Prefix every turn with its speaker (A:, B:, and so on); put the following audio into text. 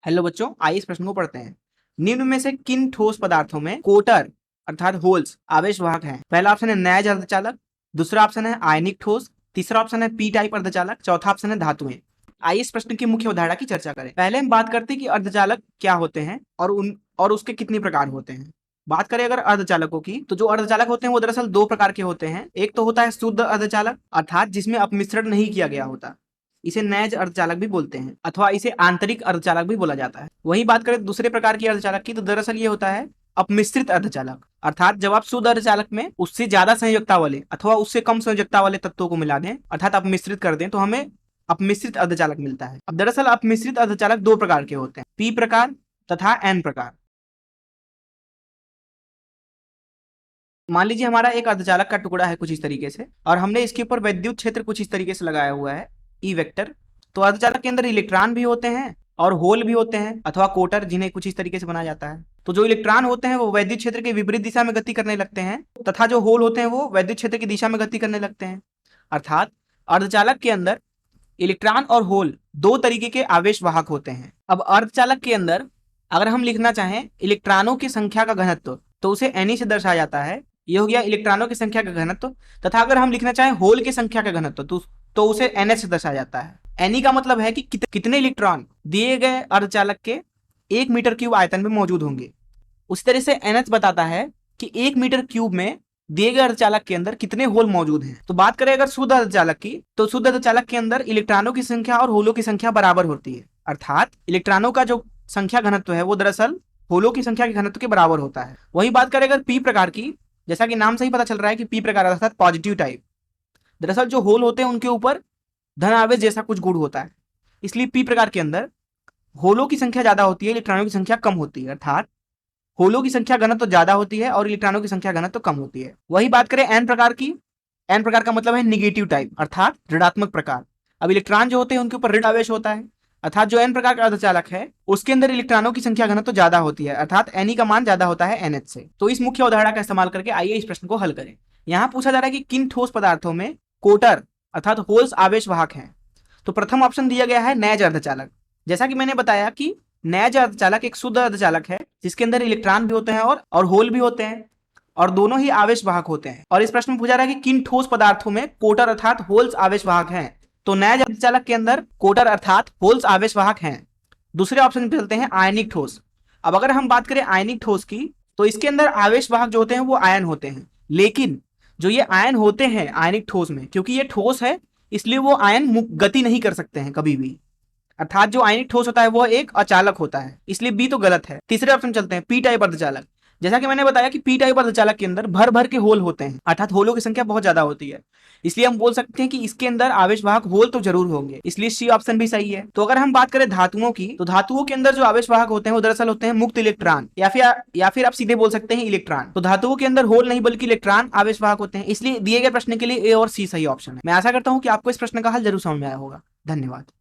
A: Hello बच्चों, आइए इस प्रश्न को पढ़ते हैं। निम्न में से किन ठोस पदार्थों में कोटर अर्थात होल्स आवेश वाहक हैं? पहला ऑप्शन है नैज अर्धचालक, दूसरा ऑप्शन है आयनिक ठोस, तीसरा ऑप्शन है पी टाइप अर्धचालक, चौथा ऑप्शन है धातुएं। आइए इस प्रश्न की मुख्य अवधारणा की चर्चा करें। पहले हम बात करते हैं कि अर्धचालक क्या होते हैं और उसके कितने प्रकार होते हैं। बात करें अगर अर्धचालकों की, तो जो अर्धचालक होते हैं वो दरअसल दो प्रकार के होते हैं। एक तो होता है शुद्ध अर्धचालक अर्थात जिसमें अपमिश्रण नहीं किया गया होता, इसे नैज अर्धचालक भी बोलते हैं अथवा इसे आंतरिक अर्धचालक भी बोला जाता है। वहीं बात करें दूसरे प्रकार की अर्धचालक की, तो दरअसल ये होता है अपमिश्रित अर्धचालक अर्थात जब आप शुद्ध अर्धचालक में उससे ज्यादा संयोजकता वाले अथवा उससे कम संयोजकता वाले तत्वों को मिला दें अर्थात अपमिश्रित कर दें तो हमें अपमिश्रित अर्धचालक मिलता है। अब दरअसल अपमिश्रित अर्धचालक दो प्रकार के होते हैं, पी प्रकार तथा एन प्रकार। मान लीजिए हमारा एक अर्धचालक का टुकड़ा है कुछ इस तरीके से और हमने इसके ऊपर वैद्युत क्षेत्र कुछ इस तरीके से लगाया हुआ है ई वेक्टर। तो अर्धचालक के अंदर इलेक्ट्रॉन भी होते हैं और होल भी होते हैं अथवा कोटर, जिन्हें कुछ इस तरीके से बनाया जाता है। तो जो इलेक्ट्रॉन होते हैं वो वैद्युत क्षेत्र के विपरीत दिशा में गति करने लगते हैं तथा जो होल होते हैं वो वैद्युत क्षेत्र की दिशा में गति करने लगते हैं। अर्थात अर्धचालक के अंदर इलेक्ट्रॉन और होल दो तरीके के आवेश वाहक होते हैं। अब अर्धचालक के अंदर अगर हम लिखना चाहें इलेक्ट्रॉनों की संख्या का घनत्व तो उसे एन से दर्शाया जाता है। ये हो गया इलेक्ट्रॉनों की संख्या का घनत्व। तथा अगर हम लिखना चाहें होल की संख्या का घनत्व तो उसे एन से दर्शाया जाता है। एन का मतलब है कि कितने इलेक्ट्रॉन दिए गए अर्धचालक के 1 मीटर क्यूब आयतन में मौजूद होंगे। उसी तरह से NH बताता है कि 1 मीटर क्यूब में दिए गए अर्धचालक के अंदर कितने होल मौजूद हैं। तो बात करें अगर शुद्ध अर्धचालक की, तो शुद्ध अर्धचालक के अंदर इलेक्ट्रॉनों की संख्या और होलों की संख्या बराबर होती है। अर्थात इलेक्ट्रॉनों का जो संख्या घनत्व है वो दरअसल होलों की संख्या के घनत्व के बराबर होता है। वही बात करें अगर पी प्रकार की, जैसा कि नाम से ही पता चल रहा है कि पी प्रकार अर्थात पॉजिटिव टाइप, दरअसल जो होल होते हैं उनके ऊपर धन आवेश जैसा कुछ गुण होता है। इसलिए पी प्रकार के अंदर होलों की संख्या ज्यादा होती है, इलेक्ट्रॉनों की संख्या कम होती है। अर्थात होलों की संख्या घनत्व तो ज्यादा होती है और इलेक्ट्रॉनों की संख्या घनत्व तो कम होती है। वही बात करें एन प्रकार की, एन प्रकार का मतलब है निगेटिव टाइप अर्थात ऋणात्मक प्रकार। अब इलेक्ट्रॉन जो होते हैं उनके ऊपर ऋण आवेश होता है। अर्थात जो एन प्रकार का अर्धचालक है उसके अंदर इलेक्ट्रॉनों की संख्या घनत्व तो ज्यादा होती है अर्थात एन का मान ज्यादा होता है एनएच से। तो इस मुख्य अवधारणा का इस्तेमाल करके आइए इस प्रश्न को हल करें। यहाँ पूछा जा रहा है कि किन ठोस पदार्थों में कोटर अर्थात होल्स आवेश वाहक हैं। तो प्रथम ऑप्शन दिया गया है नैज अर्धचालक। जैसा कि मैंने बताया कि नैज अर्धचालक एक शुद्ध अर्धचालक है जिसके अंदर इलेक्ट्रॉन भी होते हैं और होल भी होते हैं और दोनों ही आवेश वाहक होते हैं। और इस प्रश्न में पूछा रहा है कि किन ठोस पदार्थों में कोटर अर्थात होल्स आवेश वाहक हैं। तो नैज अर्धचालक के अंदर कोटर अर्थात होल्स आवेश वाहक हैं। दूसरे ऑप्शन पे चलते हैं आयनिक ठोस। अब अगर हम बात करें आयनिक ठोस की, तो इसके अंदर आवेश वाहक जो होते हैं वो आयन होते हैं। लेकिन जो ये आयन होते हैं आयनिक ठोस में, क्योंकि ये ठोस है इसलिए वो आयन गति नहीं कर सकते हैं कभी भी। अर्थात जो आयनिक ठोस होता है वो एक अचालक होता है, इसलिए बी तो गलत है। तीसरे ऑप्शन चलते हैं पी टाइप अर्धचालक। जैसा कि मैंने बताया कि पी टाइप अर्धचालक के अंदर भर भर के होल होते हैं अर्थात होलों की संख्या बहुत ज्यादा होती है, इसलिए हम बोल सकते हैं कि इसके अंदर आवेश वाहक होल तो जरूर होंगे, इसलिए सी ऑप्शन भी सही है। तो अगर हम बात करें धातुओं की, तो धातुओं के अंदर जो आवेश वाहक होते हैं वो दरअसल होते हैं मुक्त इलेक्ट्रॉन या फिर आप सीधे बोल सकते हैं इलेक्ट्रॉन। तो धातुओं के अंदर होल नहीं बल्कि इलेक्ट्रॉन आवेश वाहक होते हैं, इसलिए दिए गए प्रश्न के लिए ए और सी सही ऑप्शन है। मैं आशा करता हूँ कि आपको इस प्रश्न का हल जरूर समझ में आया होगा। धन्यवाद।